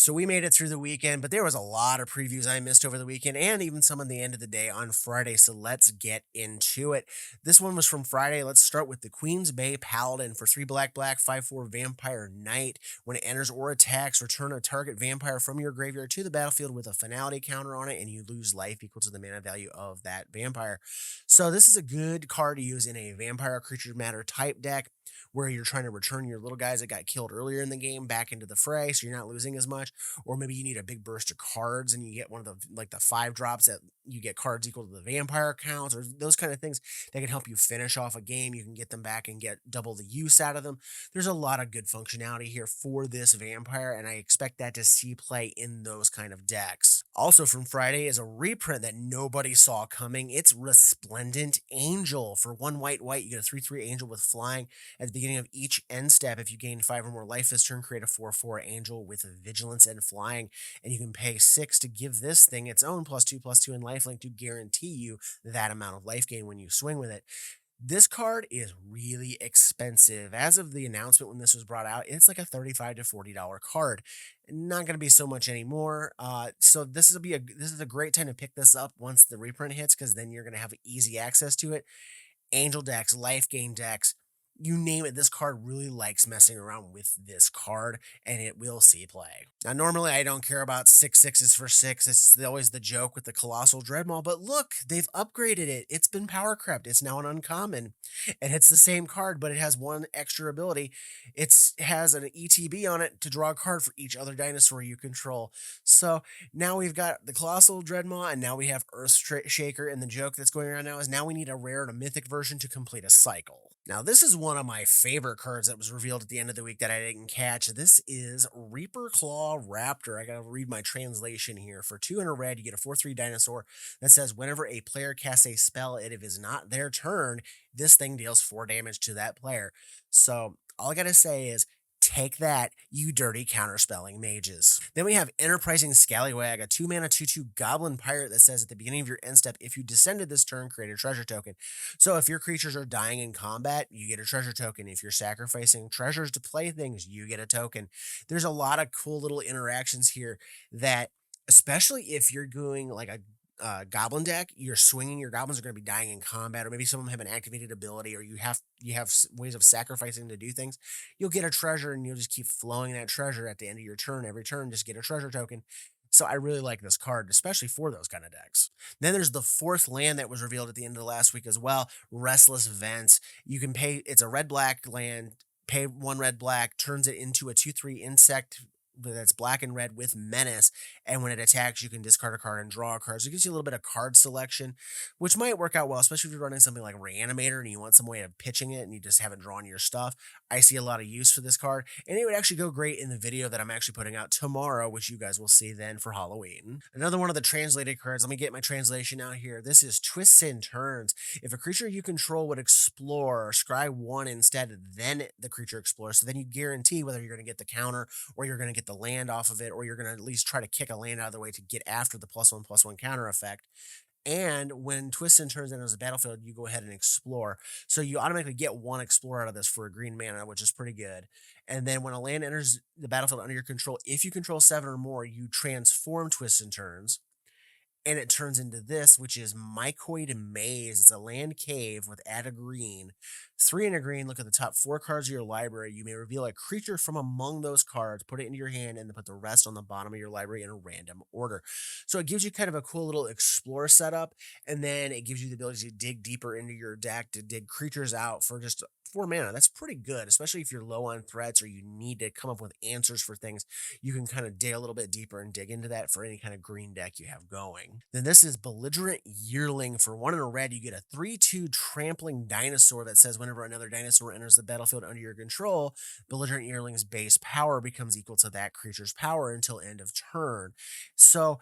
So we made it through the weekend, but there was a lot of previews I missed over the weekend and even some at the end of the day on Friday. So let's get into it. This one was from Friday. Let's start with the Queen's Bay Paladin for 3 black, black, 5/4 Vampire Knight. When it enters or attacks, return a target vampire from your graveyard to the battlefield with a finality counter on it, and you lose life equal to the mana value of that vampire. So this is a good card to use in a vampire creature matter type deck where you're trying to return your little guys that got killed earlier in the game back into the fray so you're not losing as much. Or maybe you need a big burst of cards and you get one of the 5 drops that you get cards equal to the vampire counts, or those kind of things that can help you finish off a game. You can get them back and get double the use out of them. There's a lot of good functionality here for this vampire, and I expect that to see play in those kind of decks. Also from Friday is a reprint that nobody saw coming. It's Resplendent Angel. For 1 white white, you get a 3/3 angel with flying. At the beginning of each end step, if you gain 5 or more life this turn, create a 4/4 angel with vigilance and flying. And you can pay 6 to give this thing its own +2/+2 and lifelink to guarantee you that amount of life gain when you swing with it. This card is really expensive. As of the announcement when this was brought out, it's like a $35 to $40 card. Not going to be so much anymore. So this is a great time to pick this up once the reprint hits, because then you're going to have easy access to it. Angel decks, life gain decks, you name it, this card really likes messing around with this card, and it will see play. Now, normally I don't care about 6/6s for 6. It's always the joke with the Colossal Dreadmaw, but look, they've upgraded it. It's been power crept. It's now an uncommon, and it's the same card, but it has one extra ability. It has an ETB on it to draw a card for each other dinosaur you control. So now we've got the Colossal Dreadmaw, and now we have Shaker, and the joke that's going around now is now we need a rare and a mythic version to complete a cycle. Now, this is one of my favorite cards that was revealed at the end of the week that I didn't catch. This is Reaper Claw Raptor. I gotta read my translation here. For 200 red, you get a 4/3 dinosaur that says whenever a player casts a spell, and if it is not their turn, this thing deals 4 damage to that player. So all I gotta say is, take that, you dirty counterspelling mages. Then we have Enterprising Scallywag, a 2-mana 2/2 goblin pirate that says at the beginning of your end step, if you descended this turn, create a treasure token. So if your creatures are dying in combat, you get a treasure token. If you're sacrificing treasures to play things, you get a token. There's a lot of cool little interactions here that, especially if you're doing like a goblin deck, you're swinging your goblins are going to be dying in combat, or maybe some of them have an activated ability, or you have ways of sacrificing to do things. You'll get a treasure, and you'll just keep flowing that treasure at the end of your turn. Every turn, just get a treasure token. So I really like this card, especially for those kind of decks. Then there's the 4th land that was revealed at the end of the last week as well, Restless Vents. You can pay, it's a red black land, pay 1 red black, turns it into a 2/3 insect that's black and red with menace, and when it attacks you can discard a card and draw a card. So it gives you a little bit of card selection, which might work out well, especially if you're running something like Reanimator and you want some way of pitching it and you just haven't drawn your stuff. I see a lot of use for this card, and it would actually go great in the video that I'm actually putting out tomorrow, which you guys will see then for Halloween. Another one of the translated cards, let me get my translation out here. This is Twists and Turns. If a creature you control would explore, scry 1 instead, then the creature explores. So then you guarantee whether you're going to get the counter, or you're going to get the land off of it, or you're going to at least try to kick a land out of the way to get after the +1/+1 counter effect. And when Twists and Turns enters the battlefield, you go ahead and explore. So you automatically get 1 explore out of this for a green mana, which is pretty good. And then when a land enters the battlefield under your control, if you control 7 or more, you transform Twists and Turns, and it turns into this, which is Mycoid Maze. It's a land cave with add a green. 3 and a green, look at the top 4 cards of your library. You may reveal a creature from among those cards, put it into your hand, and then put the rest on the bottom of your library in a random order. So it gives you kind of a cool little explore setup, and then it gives you the ability to dig deeper into your deck to dig creatures out for just 4 mana. That's pretty good, especially if you're low on threats or you need to come up with answers for things. You can kind of dig a little bit deeper and dig into that for any kind of green deck you have going. Then this is Belligerent Yearling. For 1 and a red, you get a 3/2 trampling dinosaur that says whenever another dinosaur enters the battlefield under your control, Belligerent Yearling's base power becomes equal to that creature's power until end of turn. So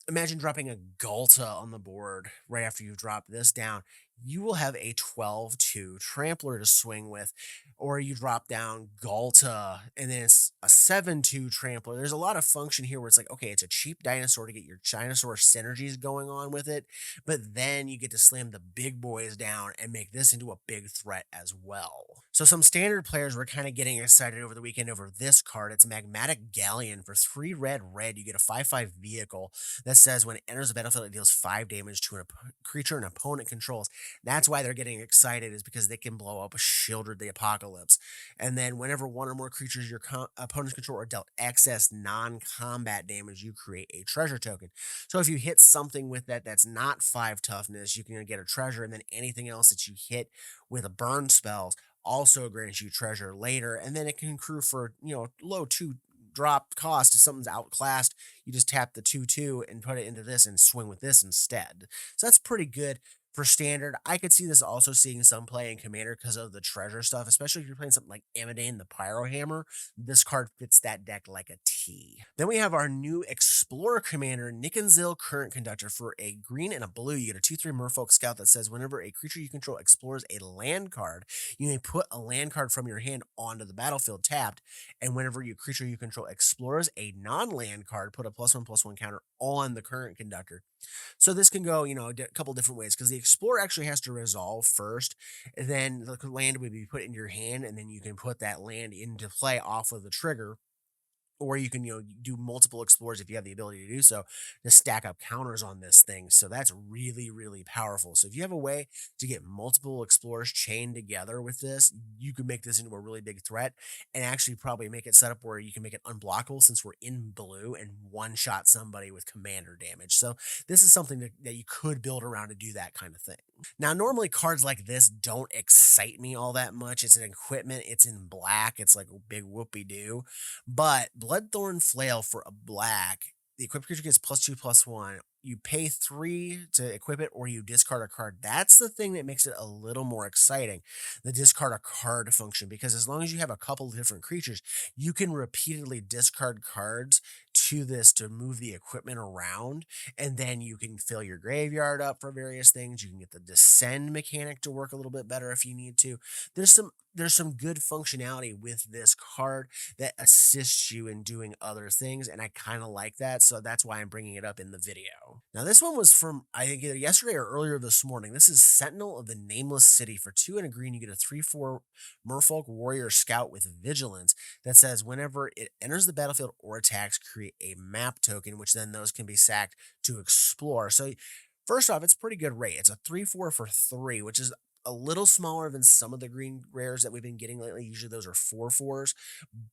imagine dropping a Galta on the board right after you drop this down. You will have a 12/2 trampler to swing with, or you drop down Galta and then it's a 7/2 trampler. There's a lot of function here where it's like, okay, it's a cheap dinosaur to get your dinosaur synergies going on with it, but then you get to slam the big boys down and make this into a big threat as well. So some standard players were kind of getting excited over the weekend over this card. It's Magmatic Galleon for 3 red red. You get a 5/5 vehicle that says when it enters the battlefield, it deals 5 damage to a creature an opponent controls. That's why they're getting excited, is because they can blow up a Shieldred the Apocalypse. And then whenever one or more creatures your opponents control are dealt excess non-combat damage, you create a treasure token. So if you hit something with that that's not 5 toughness, you can get a treasure, and then anything else that you hit with a burn spells also grants you treasure later. And then it can accrue for, low 2 drop cost. If something's outclassed, you just tap the 2/2 and put it into this and swing with this instead. So that's pretty good for standard. I could see this also seeing some play in commander because of the treasure stuff, especially if you're playing something like Amadane the Pyro Hammer. This card fits that deck like a T. Then we have our new Explorer commander, Nickenzil Current Conductor. For a green and a blue, you get a 2/3 Merfolk Scout that says whenever a creature you control explores a land card, you may put a land card from your hand onto the battlefield tapped. And whenever your creature you control explores a non-land card, put a +1/+1 counter on the current conductor. So this can go, a couple different ways, because the Explorer actually has to resolve first, and then the land would be put in your hand, and then you can put that land into play off of the trigger. Or you can, do multiple explorers if you have the ability to do so, to stack up counters on this thing. So that's really, really powerful. So if you have a way to get multiple explorers chained together with this, you could make this into a really big threat, and actually probably make it set up where you can make it unblockable, since we're in blue, and one-shot somebody with commander damage. So this is something that you could build around to do that kind of thing. Now, normally cards like this don't excite me all that much. It's an equipment, it's in black, it's like a big whoopee-doo. But Bloodthorn Flail for a black, the equipped creature gets +2/+1. You pay 3 to equip it, or you discard a card. That's the thing that makes it a little more exciting, the discard a card function, because as long as you have a couple of different creatures, you can repeatedly discard cards to this to move the equipment around, and then you can fill your graveyard up for various things. You can get the descend mechanic to work a little bit better if you need to. There's some good functionality with this card that assists you in doing other things, and I kind of like that, so that's why I'm bringing it up in the video. Now, this one was from, I think, either yesterday or earlier this morning. This is Sentinel of the Nameless City. For 2 and a green, you get a 3/4 Merfolk Warrior Scout with Vigilance that says whenever it enters the battlefield or attacks, create a map token, which then those can be sacked to explore. So first off, it's pretty good rate. It's a 3/4 for 3, which is a little smaller than some of the green rares that we've been getting lately. Usually those are 4/4s,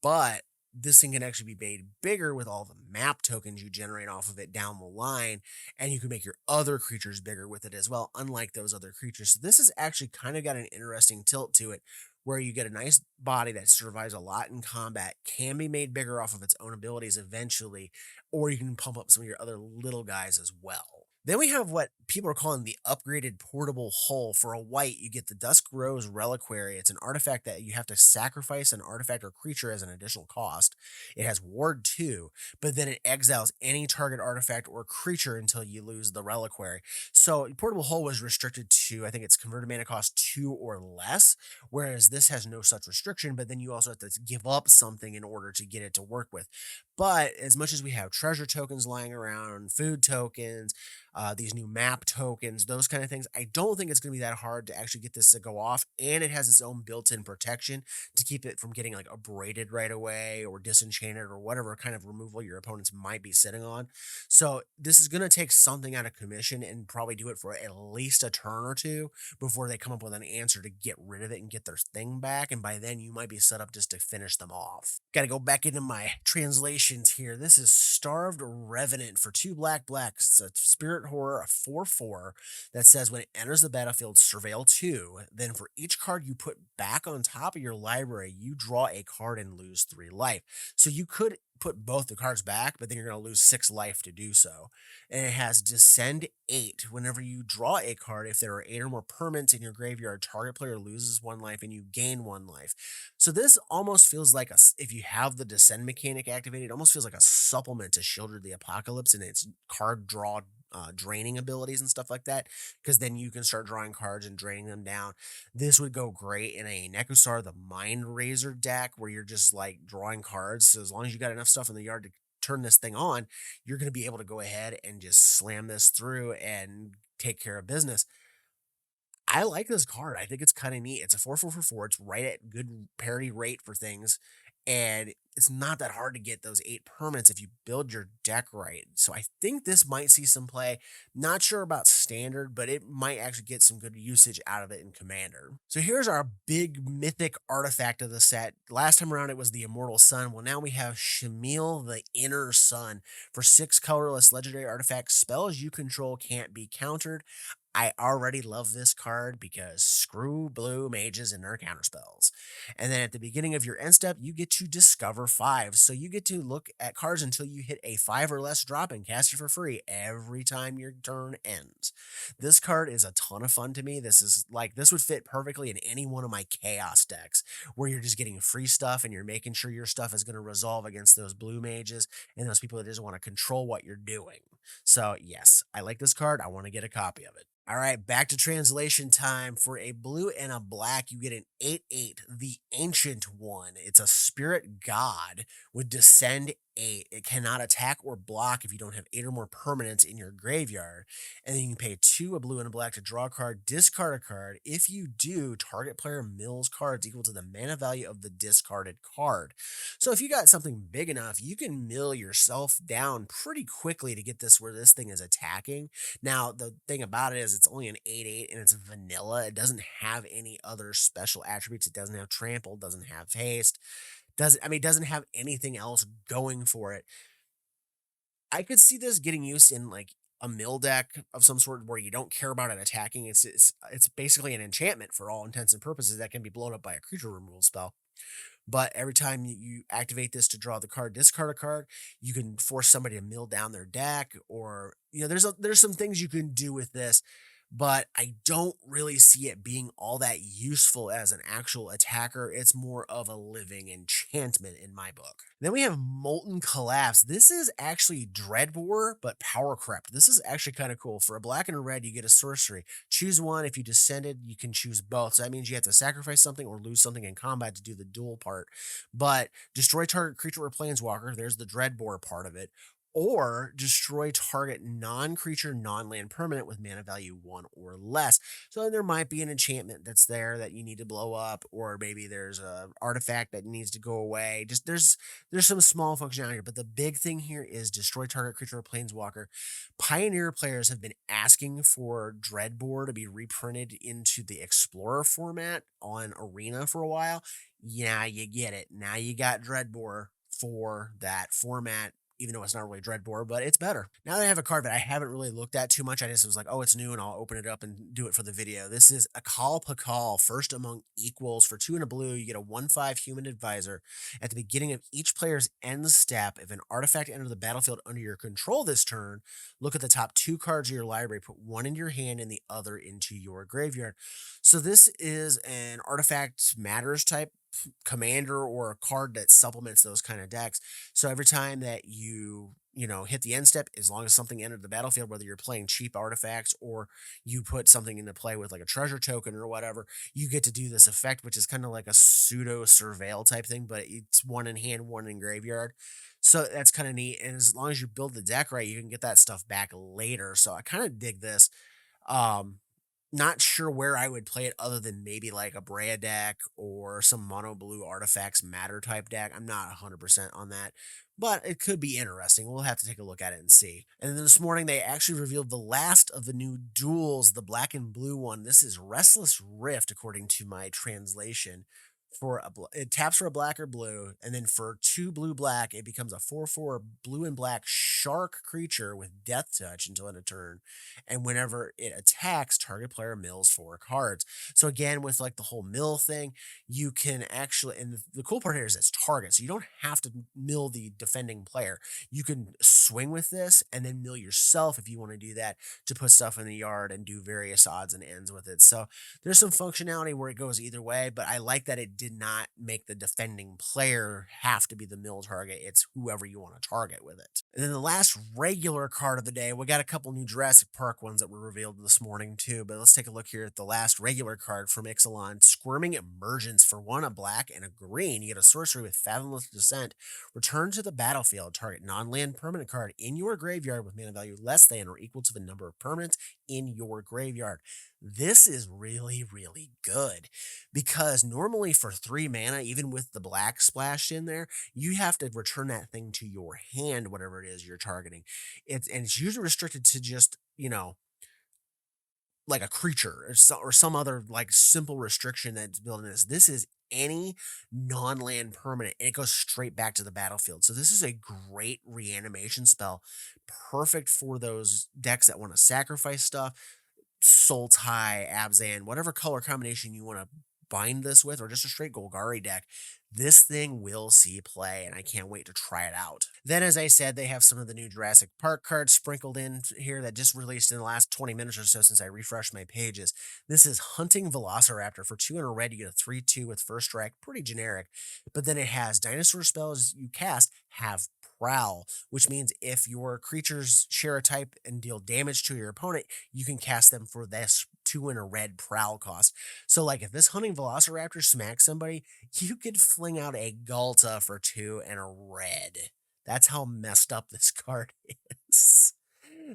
but this thing can actually be made bigger with all the map tokens you generate off of it down the line, and you can make your other creatures bigger with it as well, unlike those other creatures. So this has actually kind of got an interesting tilt to it, where you get a nice body that survives a lot in combat, can be made bigger off of its own abilities eventually, or you can pump up some of your other little guys as well. Then we have what people are calling the upgraded portable hull. For a white, you get the Dusk Rose Reliquary. It's an artifact that you have to sacrifice an artifact or creature as an additional cost. It has Ward 2, but then it exiles any target artifact or creature until you lose the reliquary. So portable hull was restricted to, I think it's converted mana cost 2 or less, whereas this has no such restriction, but then you also have to give up something in order to get it to work with. But as much as we have treasure tokens lying around, food tokens, these new map tokens, those kind of things, I don't think it's going to be that hard to actually get this to go off. And it has its own built-in protection to keep it from getting like abraded right away, or disenchanted, or whatever kind of removal your opponents might be sitting on. So this is going to take something out of commission and probably do it for at least a turn or two before they come up with an answer to get rid of it and get their thing back. And by then you might be set up just to finish them off. Got to go back into my translations here. This is Starved Revenant for 2 black blacks. It's a spirit horror, a 4/4 that says when it enters the battlefield, surveil 2. Then for each card you put back on top of your library, you draw a card and lose 3 life. So you could put both the cards back, but then you're going to lose 6 life to do so. And it has Descend 8. Whenever you draw a card, if there are 8 or more permanents in your graveyard, target player loses 1 life and you gain 1 life. So this almost feels like if you have the Descend mechanic activated, it almost feels like a supplement to Shieldred the Apocalypse and its card draw draining abilities and stuff like that, because then you can start drawing cards and draining them down. This would go great in a Nekusar, the Mind Razor deck, where you're just like drawing cards. So as long as you got enough stuff in the yard to turn this thing on, you're going to be able to go ahead and just slam this through and take care of business. I like this card. I think it's kind of neat. It's a 4/4/4. It's right at good parity rate for things. And it's not that hard to get those 8 permanents if you build your deck right. So I think this might see some play. Not sure about standard, but it might actually get some good usage out of it in Commander. So here's our big mythic artifact of the set. Last time around it was the Immortal Sun. Well, now we have Shamil the Inner Sun. For 6 colorless legendary artifacts, spells you control can't be countered. I already love this card because screw blue mages and their counterspells. And then at the beginning of your end step, you get to discover 5. So you get to look at cards until you hit a 5 or less drop and cast it for free every time your turn ends. This card is a ton of fun to me. This would fit perfectly in any one of my chaos decks where you're just getting free stuff and you're making sure your stuff is going to resolve against those blue mages and those people that just want to control what you're doing. So yes, I like this card. I want to get a copy of it. All right, back to translation time. For a blue and a black, you get an 8/8, the Ancient One. It's a spirit god with Descend 8. It cannot attack or block if you don't have 8 or more permanents in your graveyard. And then you can pay 2, a blue and a black, to draw a card, discard a card. If you do, target player mills cards equal to the mana value of the discarded card. So if you got something big enough, you can mill yourself down pretty quickly to get this where this thing is attacking. Now, the thing about it is it's only an 8/8 and it's vanilla. It doesn't have any other special attributes. It doesn't have trample, doesn't have haste, it doesn't have anything else going for it. I could see this getting used in like a mill deck of some sort where you don't care about it attacking. It's basically an enchantment for all intents and purposes that can be blown up by a creature removal spell. But every time you activate this to draw the card, discard a card, you can force somebody to mill down their deck, or there's some things you can do with this, but I don't really see it being all that useful as an actual attacker. It's more of a living enchantment in my book. Then we have Molten Collapse. This is actually Dreadbore, but power crept. This is actually kind of cool. For a black and a red, you get a sorcery. Choose one. If you descended, you can choose both. So that means you have to sacrifice something or lose something in combat to do the dual part. But destroy target creature or planeswalker. There's the Dreadbore part of it. Or destroy target non-creature, non-land permanent with mana value 1 or less. So there might be an enchantment that's there that you need to blow up, or maybe there's a artifact that needs to go away. Just there's some small functionality, but the big thing here is destroy target creature or planeswalker. Pioneer players have been asking for Dreadbore to be reprinted into the Explorer format on Arena for a while. Yeah, you get it. Now you got Dreadbore for that format, even though it's not really Dreadbore, but it's better. Now that I have a card that I haven't really looked at too much, I just was like, oh, it's new, and I'll open it up and do it for the video. This is Akal Pakal, first among equals. For 2 and a blue, you get a 1/5 human advisor. At the beginning of each player's end step, if an artifact enters the battlefield under your control this turn, look at the top 2 cards of your library, put one in your hand and the other into your graveyard. So this is an artifact matters type commander, or a card that supplements those kind of decks. So every time that you hit the end step, as long as something entered the battlefield, whether you're playing cheap artifacts or you put something into play with like a treasure token or whatever, you get to do this effect, which is kind of like a pseudo surveil type thing, but it's one in hand, one in graveyard. So that's kind of neat. And as long as you build the deck right, you can get that stuff back later. So I kind of dig this. Um, Not sure where I would play it other than maybe like a Brea deck or some mono blue artifacts matter type deck. I'm not 100% on that, but it could be interesting. We'll have to take a look at it and see. And then this morning, they actually revealed the last of the new duels, the black and blue one. This is Restless Rift, according to my translation. It taps for a black or blue, and then for 2 blue black, it becomes a 4/4 blue and black shark creature with death touch until end of turn. And whenever it attacks, target player mills 4 cards. So again, with like the whole mill thing, you can actually, and the cool part here is it's target. So you don't have to mill the defending player. You can swing with this and then mill yourself if you want to do that, to put stuff in the yard and do various odds and ends with it. So there's some functionality where it goes either way, but I like that it did not make the defending player have to be the mill target. It's whoever you want to target with it. And then the last regular card of the day, we got a couple new Jurassic Park ones that were revealed this morning too. But let's take a look here at the last regular card from Ixalan. Squirming Emergence for one, a black and a green. You get a sorcery with Fathomless Descent. Return to the battlefield. Target non-land permanent card in your graveyard with mana value less than or equal to the number of permanents in your graveyard. This is really, really good because normally for 3 mana, even with the black splashed in there, you have to return that thing to your hand, whatever it is you're targeting. It's usually restricted to just, like a creature or some other like simple restriction that's built in this. This is any non-land permanent, and it goes straight back to the battlefield. So this is a great reanimation spell, perfect for those decks that want to sacrifice stuff. Sultai, Abzan, whatever color combination you want to bind this with, or just a straight Golgari deck, this thing will see play, and I can't wait to try it out. Then, as I said, they have some of the new Jurassic Park cards sprinkled in here that just released in the last 20 minutes or so since I refreshed my pages. This is Hunting Velociraptor. For 2 and a red, you get a 3/2 with first strike, pretty generic, but then it has dinosaur spells you cast have Prowl, which means if your creatures share a type and deal damage to your opponent, you can cast them for this 2 and a red Prowl cost. So, like, if this Hunting Velociraptor smacks somebody, you could fling out a Galta for 2 and a red. That's how messed up this card is.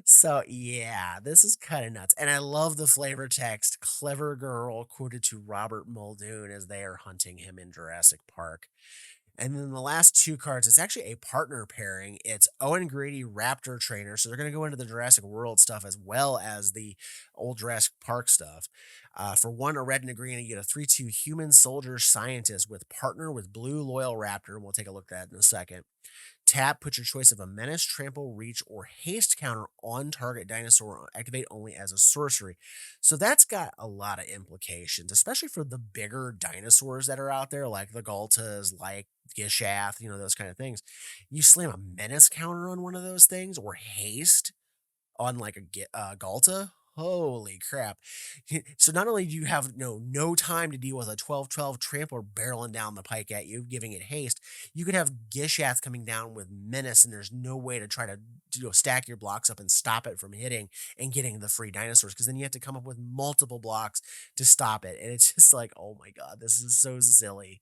So, yeah, this is kind of nuts. And I love the flavor text. Clever girl quoted to Robert Muldoon as they are hunting him in Jurassic Park. And then the last 2 cards, it's actually a partner pairing. It's Owen Grady Raptor Trainer. So they're going to go into the Jurassic World stuff as well as the old Jurassic Park stuff. For 1, a red and a green, you get a 3/2 Human Soldier Scientist with partner with Blue Loyal Raptor. And we'll take a look at that in a second. Tap, put your choice of a menace, trample, reach, or haste counter on target dinosaur. Activate only as a sorcery. So that's got a lot of implications, especially for the bigger dinosaurs that are out there, like the Galtas, like Gishath, those kind of things. You slam a menace counter on one of those things or haste on like Galta. Holy crap. So not only do you have no time to deal with a 12/12 trampler barreling down the pike at you, giving it haste, you could have Gishath coming down with menace, and there's no way to try to stack your blocks up and stop it from hitting and getting the free dinosaurs, because then you have to come up with multiple blocks to stop it. And it's just like, oh my god, this is so silly.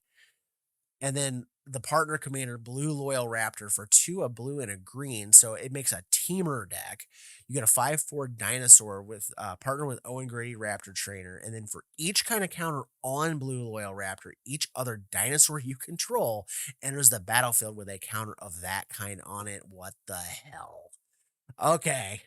And then the partner commander, Blue Loyal Raptor, for 2, a blue and a green. So it makes a teamer deck. You get a 5/4 dinosaur with partner with Owen Grady Raptor Trainer. And then for each kind of counter on Blue Loyal Raptor, each other dinosaur you control enters the battlefield with a counter of that kind on it. What the hell? Okay.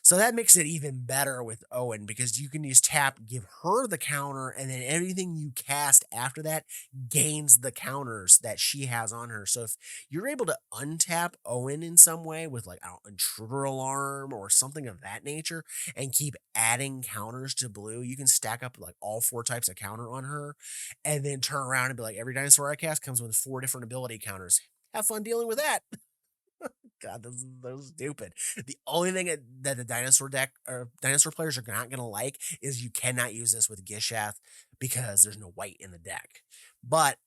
So that makes it even better with Owen, because you can use tap, give her the counter, and then everything you cast after that gains the counters that she has on her. So if you're able to untap Owen in some way with like intruder alarm or something of that nature and keep adding counters to blue, you can stack up like all 4 types of counter on her and then turn around and be like, every dinosaur I cast comes with 4 different ability counters. Have fun dealing with that. God, this is so stupid. The only thing that the dinosaur deck or dinosaur players are not going to like is you cannot use this with Gishath because there's no white in the deck. But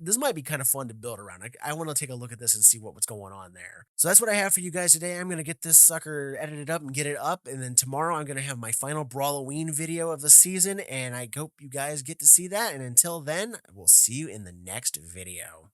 this might be kind of fun to build around. I want to take a look at this and see what's going on there. So that's what I have for you guys today. I'm going to get this sucker edited up and get it up. And then tomorrow I'm going to have my final Brawloween video of the season. And I hope you guys get to see that. And until then, we'll see you in the next video.